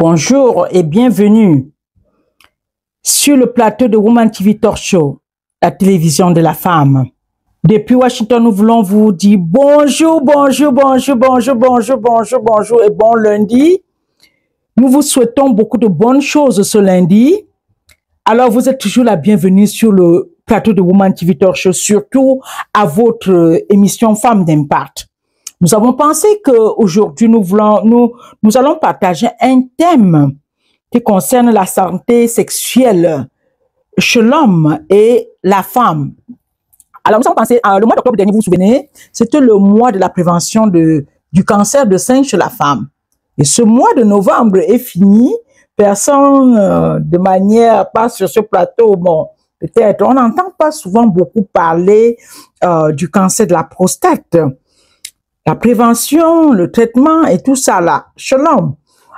Bonjour et bienvenue sur le plateau de Woman TV Talk Show, la télévision de la femme. Depuis Washington, nous voulons vous dire bonjour, bonjour, bonjour, bonjour, bonjour, bonjour, bonjour et bon lundi. Nous vous souhaitons beaucoup de bonnes choses ce lundi. Alors, vous êtes toujours la bienvenue sur le plateau de Woman TV Talk Show, surtout à votre émission Femmes d'Impact. Nous avons pensé qu'aujourd'hui, nous allons partager un thème qui concerne la santé sexuelle chez l'homme et la femme. Alors, nous avons pensé, le mois d'octobre dernier, vous vous souvenez, c'était le mois de la prévention du cancer de sein chez la femme. Et ce mois de novembre est fini. Personne, de manière, pas sur ce plateau, bon, peut-être, on n'entend pas souvent beaucoup parler du cancer de la prostate. La prévention, le traitement et tout ça là, chez l'homme.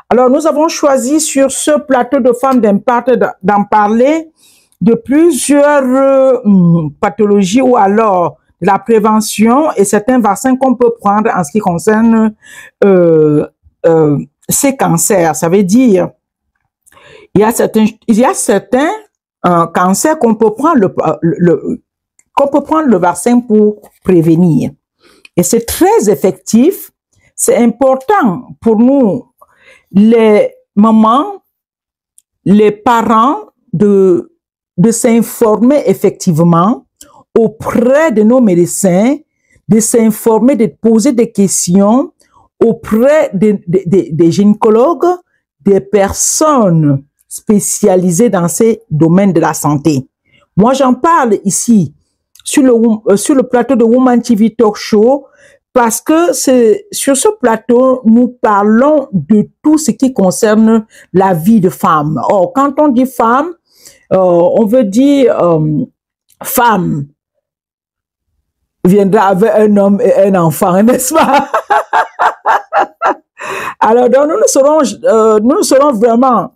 Alors, nous avons choisi sur ce plateau de Femmes d'Impact d'en parler de plusieurs pathologies ou alors de la prévention et certains vaccins qu'on peut prendre en ce qui concerne ces cancers. Ça veut dire, il y a certains cancers qu'on peut prendre le vaccin pour prévenir. Et c'est très effectif. C'est important pour nous, les mamans, les parents, de s'informer effectivement auprès de nos médecins, de s'informer, de poser des questions auprès des gynécologues, des personnes spécialisées dans ces domaines de la santé. Moi, j'en parle ici sur le plateau de Woman TV Talk Show parce que sur ce plateau, nous parlons de tout ce qui concerne la vie de femme. Or, quand on dit femme, on veut dire femme viendra avec un homme et un enfant, n'est-ce pas? Alors, donc, nous ne serons vraiment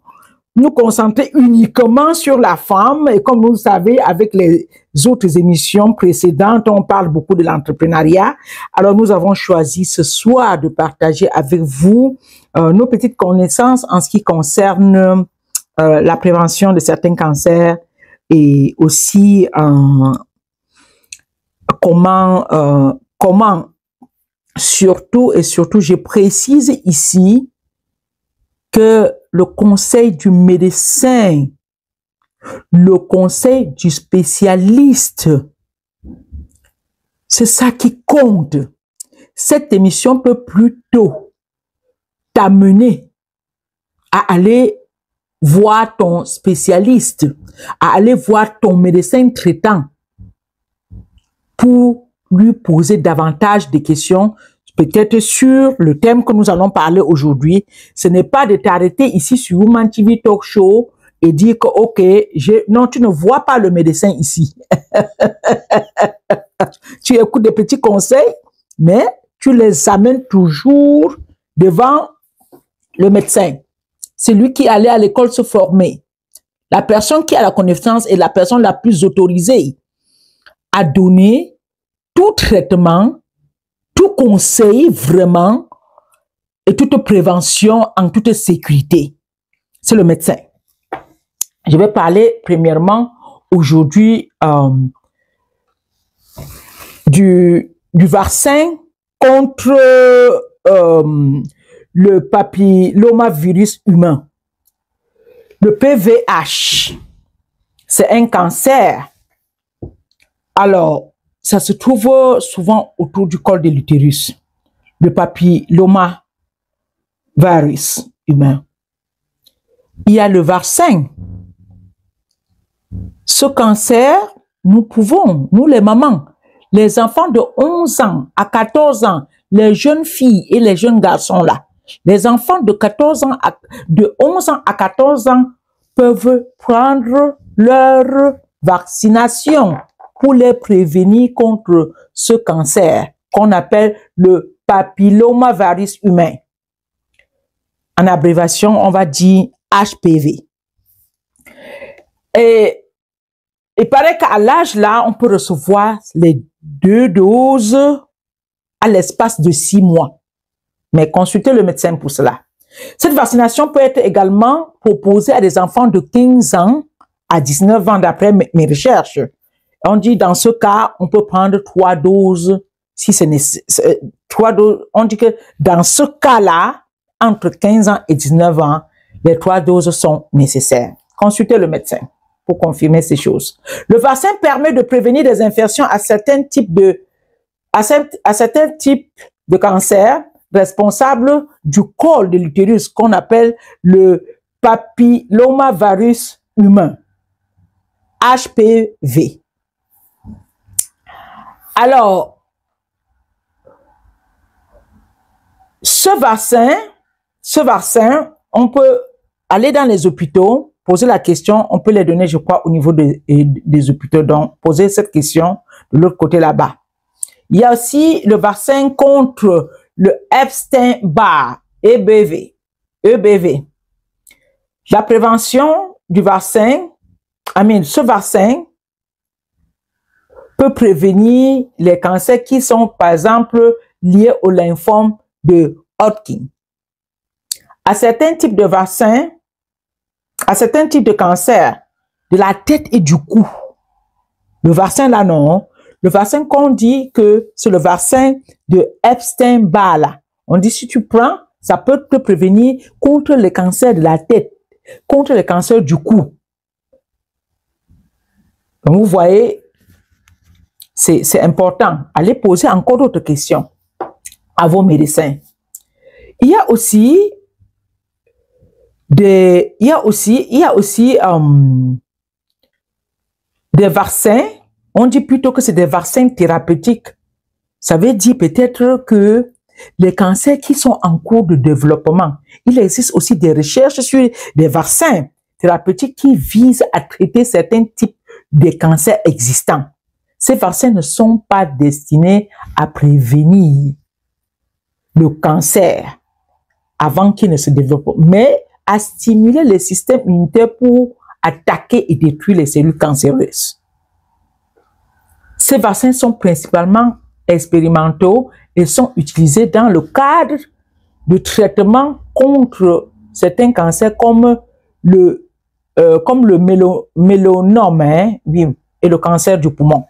nous concentrer uniquement sur la femme. Et comme vous le savez, avec les autres émissions précédentes, on parle beaucoup de l'entrepreneuriat. Alors, nous avons choisi ce soir de partager avec vous nos petites connaissances en ce qui concerne la prévention de certains cancers et aussi comment surtout, je précise ici que le conseil du médecin, le conseil du spécialiste, c'est ça qui compte. Cette émission peut plutôt t'amener à aller voir ton spécialiste, à aller voir ton médecin traitant pour lui poser davantage de questions, peut-être sur le thème que nous allons parler aujourd'hui. Ce n'est pas de t'arrêter ici sur Woman TV Talk Show et dire que, OK, non, tu ne vois pas le médecin ici. Tu écoutes des petits conseils, mais tu les amènes toujours devant le médecin. C'est lui qui allait à l'école se former. La personne qui a la connaissance est la personne la plus autorisée à donner tout traitement, tout conseil vraiment et toute prévention en toute sécurité. C'est le médecin. Je vais parler premièrement aujourd'hui du vaccin contre le papillomavirus humain. Le PVH, c'est un cancer. Alors, ça se trouve souvent autour du col de l'utérus, le papillomavirus humain. Il y a le vaccin. Ce cancer, nous pouvons, nous les mamans, les enfants de 11 ans à 14 ans, les jeunes filles et les jeunes garçons là, les enfants de 11 ans à 14 ans peuvent prendre leur vaccination pour les prévenir contre ce cancer qu'on appelle le papillomavirus humain. En abréviation, on va dire HPV. Et il paraît qu'à l'âge là, on peut recevoir les 2 doses à l'espace de 6 mois. Mais consultez le médecin pour cela. Cette vaccination peut être également proposée à des enfants de 15 ans à 19 ans d'après mes recherches. On dit dans ce cas, on peut prendre 3 doses si c'est nécessaire. 3 doses. On dit que dans ce cas-là, entre 15 ans et 19 ans, les 3 doses sont nécessaires. Consultez le médecin pour confirmer ces choses. Le vaccin permet de prévenir des infections à certains types de cancers responsables du col de l'utérus qu'on appelle le papillomavirus humain, HPV. Alors, ce vaccin, on peut aller dans les hôpitaux, poser la question, on peut les donner, je crois, au niveau des hôpitaux. Donc, poser cette question de l'autre côté là-bas. Il y a aussi le vaccin contre le Epstein-Barr, EBV. La prévention du vaccin, ce vaccin peut prévenir les cancers qui sont, par exemple, liés au lymphome de Hodgkin. À certains types de vaccins, à certains types de cancers de la tête et du cou, le vaccin là non, le vaccin qu'on dit que c'est le vaccin de Epstein-Barr là, on dit si tu prends, ça peut te prévenir contre les cancers de la tête, contre les cancers du cou. Donc vous voyez, c'est important. Allez poser encore d'autres questions à vos médecins. Il y a aussi des vaccins. On dit plutôt que c'est des vaccins thérapeutiques. Ça veut dire peut-être que les cancers qui sont en cours de développement, il existe aussi des recherches sur des vaccins thérapeutiques qui visent à traiter certains types de cancers existants. Ces vaccins ne sont pas destinés à prévenir le cancer avant qu'il ne se développe, mais à stimuler le système immunitaire pour attaquer et détruire les cellules cancéreuses. Ces vaccins sont principalement expérimentaux et sont utilisés dans le cadre de traitement contre certains cancers comme le mélanome et le cancer du poumon.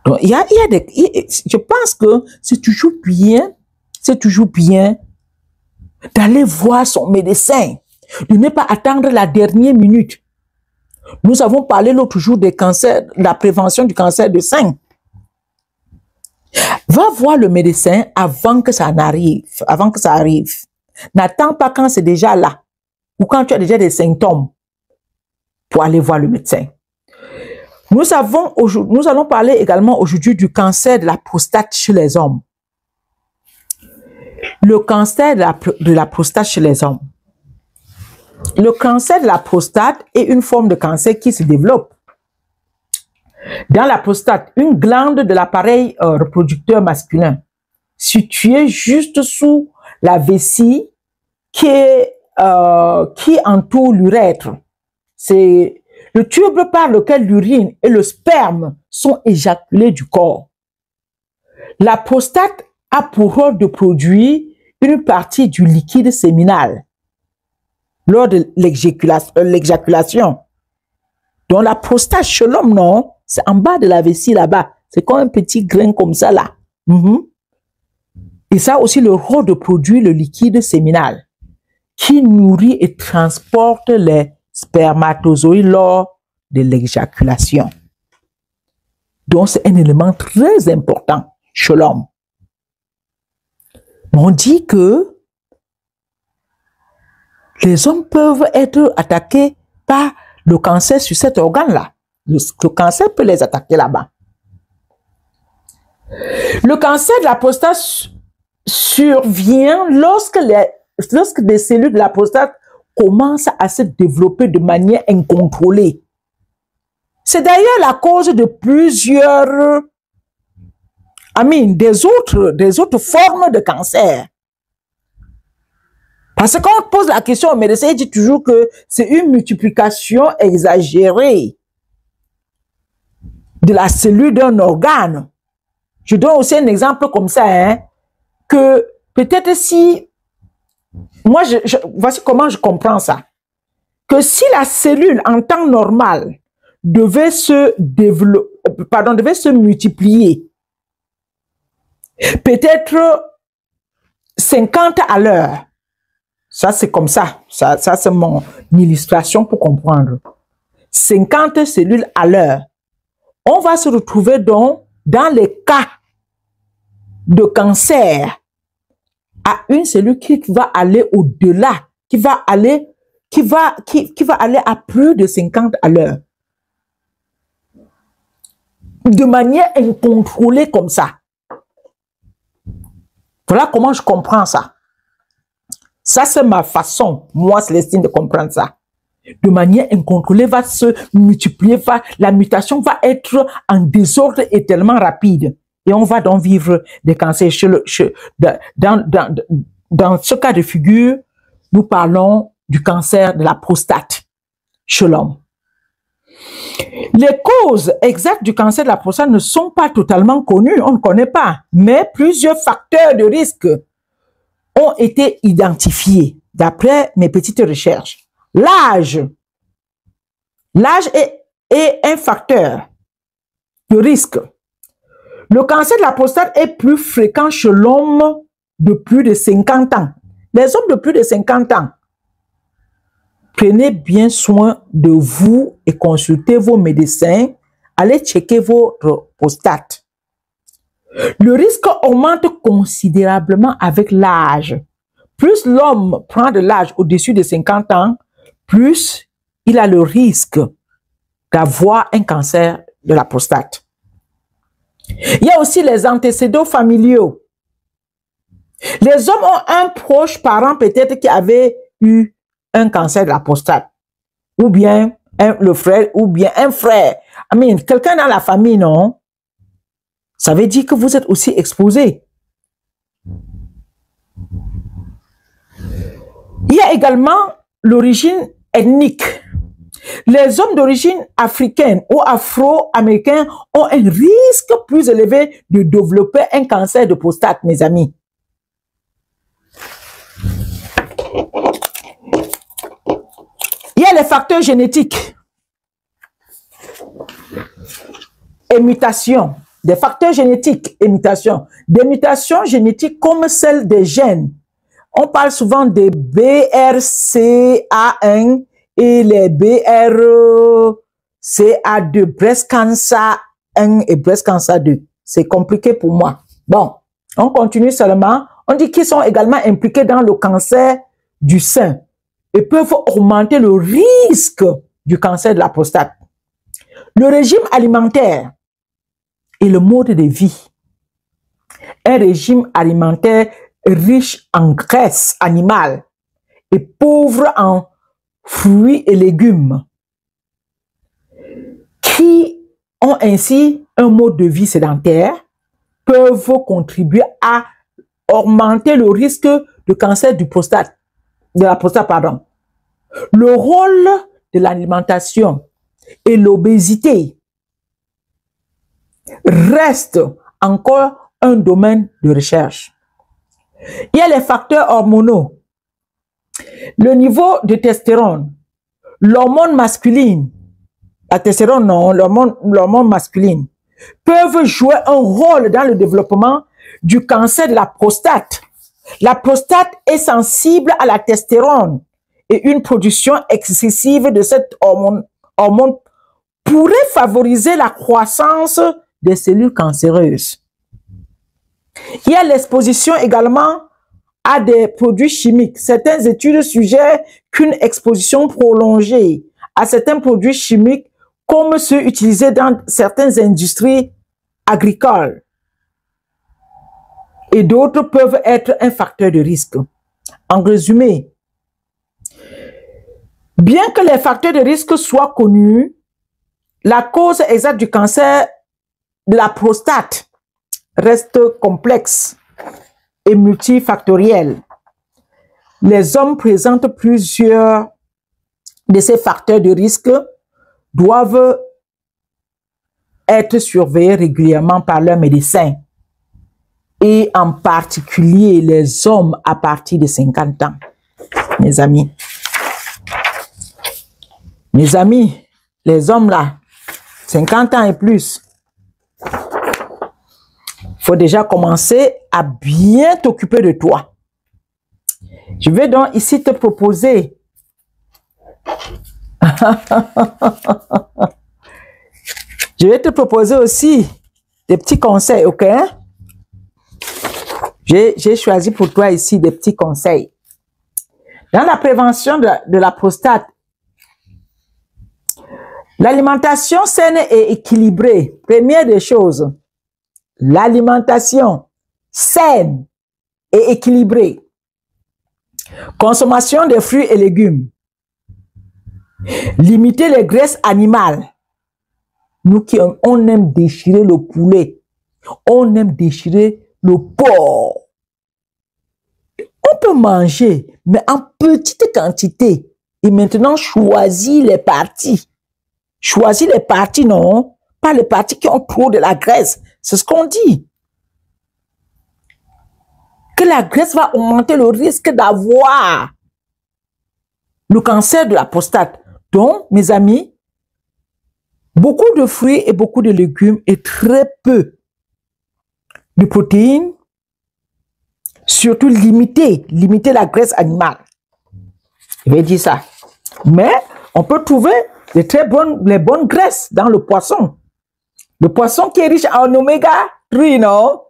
Donc, je pense que c'est toujours bien d'aller voir son médecin, de ne pas attendre la dernière minute. Nous avons parlé l'autre jour des cancers, de la prévention du cancer du sein. Va voir le médecin avant que ça arrive. N'attends pas quand c'est déjà là ou quand tu as déjà des symptômes pour aller voir le médecin. Nous allons parler également aujourd'hui du cancer de la prostate chez les hommes. Le cancer de la prostate chez les hommes. Le cancer de la prostate est une forme de cancer qui se développe. Dans la prostate, une glande de l'appareil reproducteur masculin, située juste sous la vessie qui entoure l'urètre. C'est le tube par lequel l'urine et le sperme sont éjaculés du corps. La prostate a pour rôle de produire une partie du liquide séminal lors de l'éjaculation. Donc la prostate chez l'homme, non, c'est en bas de la vessie là-bas. C'est comme un petit grain comme ça là. Et ça a aussi le rôle de produire le liquide séminal qui nourrit et transporte les spermatozoïdes lors de l'éjaculation. Donc c'est un élément très important chez l'homme. On dit que les hommes peuvent être attaqués par le cancer sur cet organe-là. Le cancer peut les attaquer là-bas. Le cancer de la prostate survient lorsque des cellules de la prostate commencent à se développer de manière incontrôlée. C'est d'ailleurs la cause de plusieurs, des autres formes de cancer. Parce que quand on pose la question au médecin, il dit toujours que c'est une multiplication exagérée de la cellule d'un organe. Je donne aussi un exemple comme ça, que peut-être si Moi, voici comment je comprends ça. Que si la cellule en temps normal devait se développer, devait se multiplier, peut-être 50 à l'heure. Ça, c'est comme ça. Ça c'est mon illustration pour comprendre. 50 cellules à l'heure. On va se retrouver donc dans les cas de cancer à une cellule qui va aller au-delà, qui va aller à plus de 50 à l'heure. De manière incontrôlée comme ça. Voilà comment je comprends ça. Ça, c'est ma façon, moi, Célestine, de comprendre ça. De manière incontrôlée, va se multiplier, la mutation va être en désordre et tellement rapide. Et on va donc vivre des cancers. Dans ce cas de figure, nous parlons du cancer de la prostate chez l'homme. Les causes exactes du cancer de la prostate ne sont pas totalement connues, on ne connaît pas, mais plusieurs facteurs de risque ont été identifiés d'après mes petites recherches. L'âge est un facteur de risque. Le cancer de la prostate est plus fréquent chez l'homme de plus de 50 ans. Les hommes de plus de 50 ans, prenez bien soin de vous et consultez vos médecins. Allez checker votre prostate. Le risque augmente considérablement avec l'âge. Plus l'homme prend de l'âge au-dessus de 50 ans, plus il a le risque d'avoir un cancer de la prostate. Il y a aussi les antécédents familiaux. Les hommes ont un proche parent peut-être qui avait eu un cancer de la prostate, ou bien le frère, ou bien un frère. Quelqu'un dans la famille, non? Ça veut dire que vous êtes aussi exposé. Il y a également l'origine ethnique. Les hommes d'origine africaine ou afro-américaine ont un risque plus élevé de développer un cancer de prostate, mes amis. Il y a les facteurs génétiques et mutations. Des facteurs génétiques et mutations. Des mutations génétiques comme celles des gènes. On parle souvent des BRCA1 et les BRCA2, breast cancer 1 et breast cancer 2. C'est compliqué pour moi. Bon, on continue seulement. On dit qu'ils sont également impliqués dans le cancer du sein et peuvent augmenter le risque du cancer de la prostate. Le régime alimentaire et le mode de vie. Un régime alimentaire riche en graisse animale et pauvre en fruits et légumes qui ont ainsi un mode de vie sédentaire peuvent contribuer à augmenter le risque de cancer de la prostate. Le rôle de l'alimentation et l'obésité reste encore un domaine de recherche. Il y a les facteurs hormonaux. Le niveau de testostérone, l'hormone masculine, la testostérone non, l'hormone masculine, peuvent jouer un rôle dans le développement du cancer de la prostate. La prostate est sensible à la testostérone et une production excessive de cette hormone pourrait favoriser la croissance des cellules cancéreuses. Il y a l'exposition également à des produits chimiques. Certaines études suggèrent qu'une exposition prolongée à certains produits chimiques, comme ceux utilisés dans certaines industries agricoles, et d'autres peuvent être un facteur de risque. En résumé, bien que les facteurs de risque soient connus, la cause exacte du cancer de la prostate reste complexe et multifactorielle. Les hommes présentent plusieurs de ces facteurs de risque doivent être surveillés régulièrement par leur médecin. et en particulier les hommes à partir de 50 ans. Mes amis. Mes amis, les hommes là, 50 ans et plus, faut déjà commencer à bien t'occuper de toi. Je vais donc ici te proposer je vais te proposer aussi des petits conseils, ok? J'ai choisi pour toi ici des petits conseils. Dans la prévention de la prostate, l'alimentation saine et équilibrée, première des choses, l'alimentation saine et équilibrée. Consommation de fruits et légumes. Limiter les graisses animales. Nous qui on aime déchirer le poulet, on aime déchirer le porc. On peut manger, mais en petite quantité. Et maintenant, choisis les parties. Choisis les parties, non? Pas les parties qui ont trop de la graisse. C'est ce qu'on dit. Que la graisse va augmenter le risque d'avoir le cancer de la prostate. Donc, mes amis, beaucoup de fruits et beaucoup de légumes et très peu de protéines. Surtout limiter la graisse animale. Je vais dire ça. Mais on peut trouver les bonnes graisses dans le poisson. Le poisson qui est riche en oméga 3, non?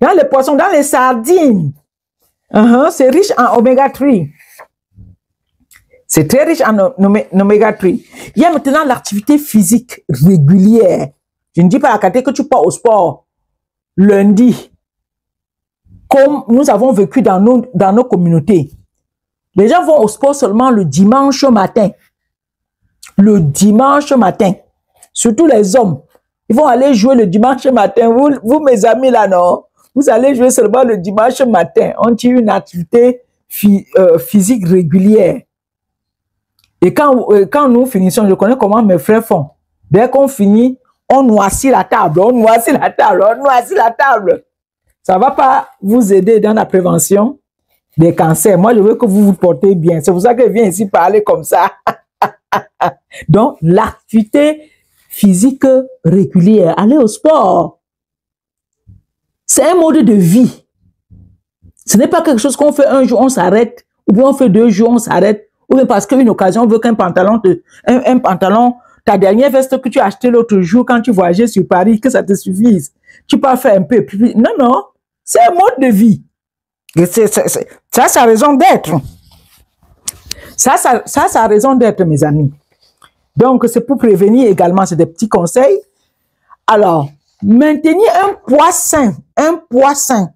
Dans les poissons, dans les sardines. C'est riche en oméga 3. C'est très riche en oméga 3. Il y a maintenant l'activité physique régulière. Je ne dis pas à côté que tu pars au sport lundi. Comme nous avons vécu dans nos communautés. Les gens vont au sport seulement le dimanche matin. Le dimanche matin. Surtout les hommes. Ils vont aller jouer le dimanche matin. Vous mes amis là, non? Vous allez jouer seulement le dimanche matin. On tire une activité physique régulière. Et quand nous finissons, je connais comment mes frères font. Dès qu'on finit, on noircit la table. On noircit la table. On noircit la table. Ça ne va pas vous aider dans la prévention des cancers. Moi, je veux que vous vous portez bien. C'est pour ça que je viens ici parler comme ça. Donc, l'activité physique régulière, aller au sport, c'est un mode de vie. Ce n'est pas quelque chose qu'on fait un jour, on s'arrête, ou bien on fait 2 jours, on s'arrête, ou bien parce qu'une occasion, on veut qu'un pantalon, ta dernière veste que tu as acheté l'autre jour quand tu voyageais sur Paris, que ça te suffise. Tu peux faire un peu. Non, non. C'est un mode de vie. Ça a raison d'être. Ça a raison d'être, mes amis. Donc, c'est pour prévenir également, c'est des petits conseils. Alors, maintenir un poids sain. Un poids sain.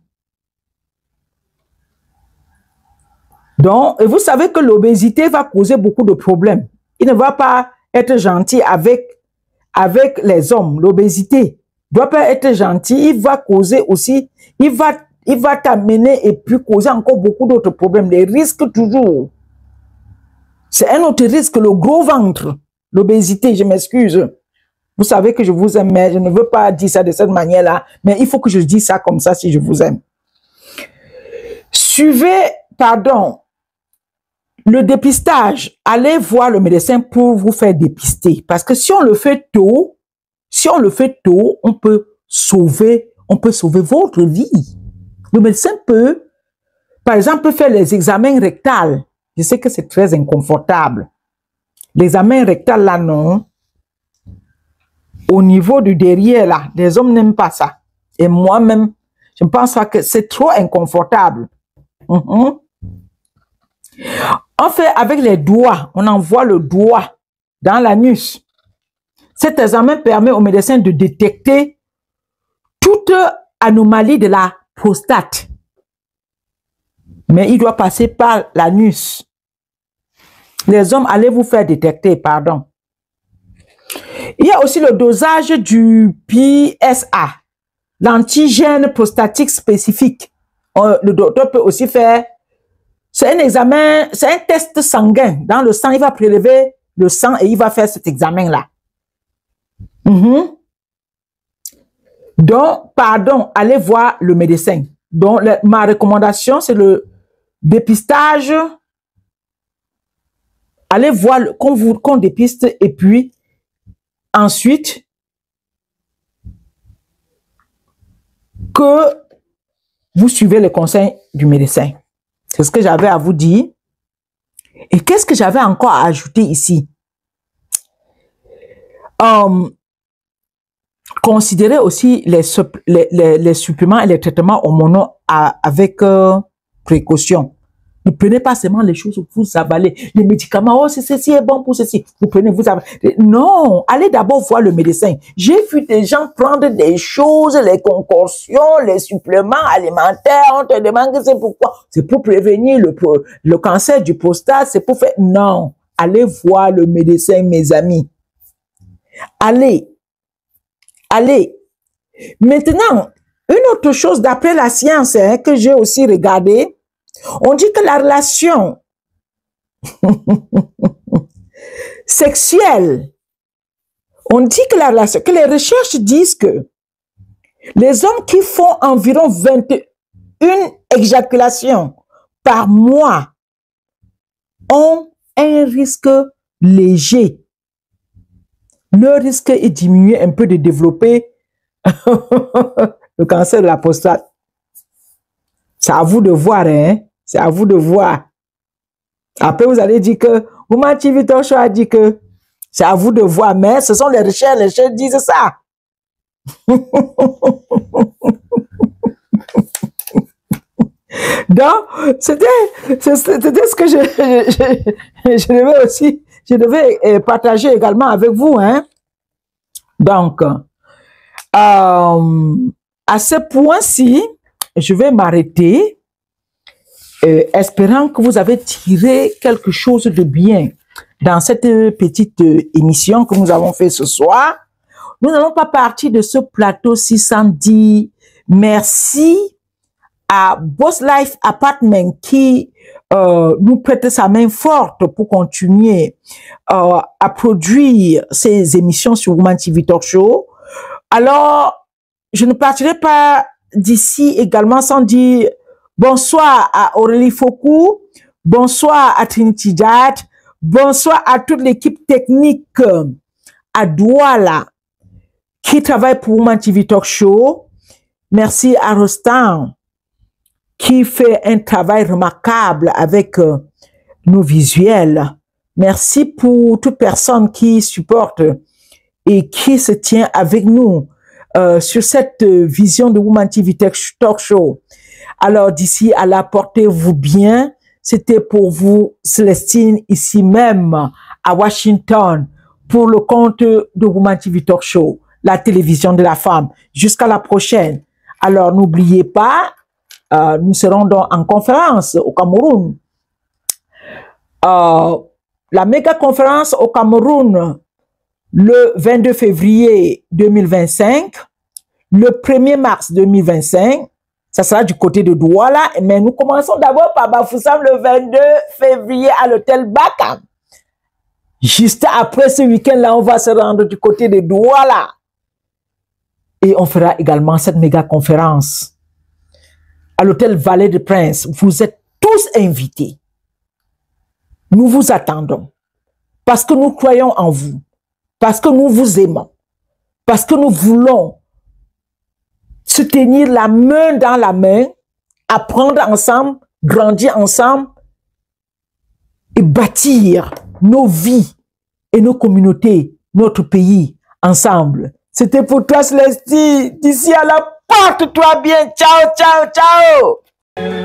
Donc, et vous savez que l'obésité va causer beaucoup de problèmes. Il ne va pas être gentil avec les hommes. L'obésité ne doit pas être gentil. Il va causer aussi, il va t'amener et puis causer encore beaucoup d'autres problèmes. Les risques toujours. C'est un autre risque, le gros ventre. L'obésité, je m'excuse. Vous savez que je vous aime, mais je ne veux pas dire ça de cette manière-là. Mais il faut que je dise ça comme ça si je vous aime. Suivez, le dépistage. Allez voir le médecin pour vous faire dépister. Parce que si on le fait tôt, on peut sauver votre vie. Le médecin peut, par exemple, faire les examens rectals. Je sais que c'est très inconfortable. L'examen rectal, là, non. Au niveau du derrière, là, les hommes n'aiment pas ça. Et moi-même, je pense que c'est trop inconfortable. On fait avec les doigts, on envoie le doigt dans l'anus. Cet examen permet au médecin de détecter toute anomalie de la prostate. Mais il doit passer par l'anus. Les hommes, allez vous faire détecter, pardon. Il y a aussi le dosage du PSA, l'antigène prostatique spécifique. Le docteur peut aussi faire, c'est un examen, c'est un test sanguin. Dans le sang, il va prélever le sang et il va faire cet examen-là. Donc, Donc, pardon, allez voir le médecin. Donc, ma recommandation, c'est le dépistage. Allez voir qu'on dépiste et puis ensuite que vous suivez les conseils du médecin. C'est ce que j'avais à vous dire. Et qu'est-ce que j'avais encore à ajouter ici? Considérez aussi les suppléments et les traitements hormonaux avec précaution. Ne prenez pas seulement les choses, vous avalez. Les médicaments, oh, ceci est bon pour ceci. Vous prenez, vous avalez. Non, allez d'abord voir le médecin. J'ai vu des gens prendre des choses, les concoctions, les suppléments alimentaires. On te demande que c'est pourquoi. C'est pour prévenir le cancer du prostate, c'est pour faire... Non, allez voir le médecin, mes amis. Allez. Maintenant, une autre chose d'après la science que j'ai aussi regardé, on dit que la relation sexuelle, que les recherches disent que les hommes qui font environ 21 éjaculations par mois ont un risque léger. Le risque est diminué un peu de développer le cancer de la prostate. C'est à vous de voir, hein? C'est à vous de voir. Après, vous allez dire que Woman TV Talk Show a dit que c'est à vous de voir, mais ce sont les recherches disent ça. Donc, c'était ce que je devais partager également avec vous, hein. Donc, à ce point-ci, je vais m'arrêter, espérant que vous avez tiré quelque chose de bien dans cette petite émission que nous avons fait ce soir. Nous n'allons pas partir de ce plateau 610. Merci à Boss Life Apartment qui nous prête sa main forte pour continuer à produire ces émissions sur Woman TV Talk Show. Alors, je ne partirai pas d'ici également sans dire bonsoir à Aurélie Fokou, bonsoir à Trinity Jad, bonsoir à toute l'équipe technique à Douala qui travaille pour Woman TV Talk Show. Merci à Rostan qui fait un travail remarquable avec nos visuels. Merci pour toute personne qui supporte et qui se tient avec nous sur cette vision de Woman TV Talk Show. Alors d'ici à là, portez-vous bien. C'était pour vous, Célestine, ici même à Washington, pour le compte de Woman TV Talk Show, la télévision de la femme. Jusqu'à la prochaine. Alors n'oubliez pas, nous serons donc en conférence au Cameroun. La méga conférence au Cameroun le 22 février 2025, le 1er mars 2025, ça sera du côté de Douala, mais nous commençons d'abord par Bafoussam le 22 février à l'hôtel Bakam. Juste après ce week-end-là, on va se rendre du côté de Douala. Et on fera également cette méga conférence à l'hôtel Vallée de Prince. Vous êtes tous invités. Nous vous attendons parce que nous croyons en vous, parce que nous vous aimons, parce que nous voulons se tenir la main dans la main, apprendre ensemble, grandir ensemble et bâtir nos vies et nos communautés, notre pays ensemble. C'était pour toi, Célestine. D'ici à la porte-toi bien. Ciao, ciao, ciao.